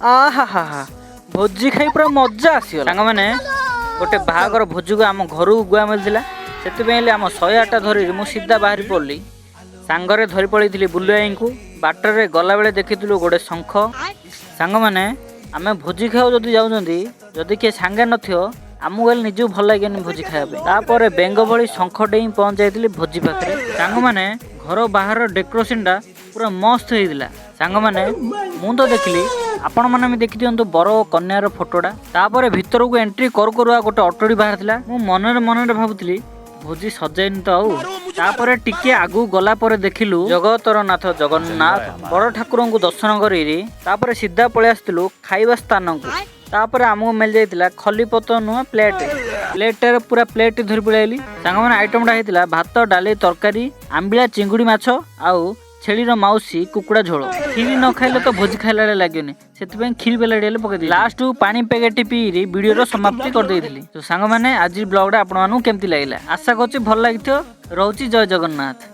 आहा हा हा भोजी खाई पूरा मजा आसीगला सांग मैंने गोटे बाहागर भोजी को आम घर गुआ मिलता से आम 108टा धरी मु सीधा बाहरी पड़ी सांगरे धरी पड़ी बुलुआई को बाटर गला बेले देखी गोटे शंख सांग मैंने आम भोजी खाऊ जदि जाऊँगी किए सांगे नथियो आमको गले निजू भल लगे भोजी खायापर बेंग भली शंख डेई पहुँच जाइली भोजी पाखे सांग मैंने घर बाहर डेकोरेशन पूरा मस्त होता सांग मैंने मु तो देखली आपण मैंने भी देखी दिखाँ बर कन्यार फोटोटा तापर भितर को एंट्री करू करू गोटे ऑटोटी बाहर था मु मनरे मनरे भावुली भोजी सजाइनि तो तापर टिके आगू गला पर देखिलु जगतर नाथ जगन्नाथ बड़ ठाकुर को दर्शन कर सीधा पलि आसलु खाइबा स्थान को तापर आमको मिल जाइला खली पत्र नुह प्लेट पूरा प्लेट धरी पलि सांग मैंने आइटमटा होता भात डाली तरकारी आंबिला चिंगुड़ी माछ आउ छेली माउसी कुकुड़ा झोल खीरी न खाइले तो भोजी खाइला लगे से खीरी बेला पकई लास्ट पानी पैकेट पी वीडियो समाप्ति कर देइथिली। तो सांग मैंने आज ब्लॉगटा आपण मानू केमती लगिला आशा करछि भल लागिथो। रहउछि जय जगन्नाथ।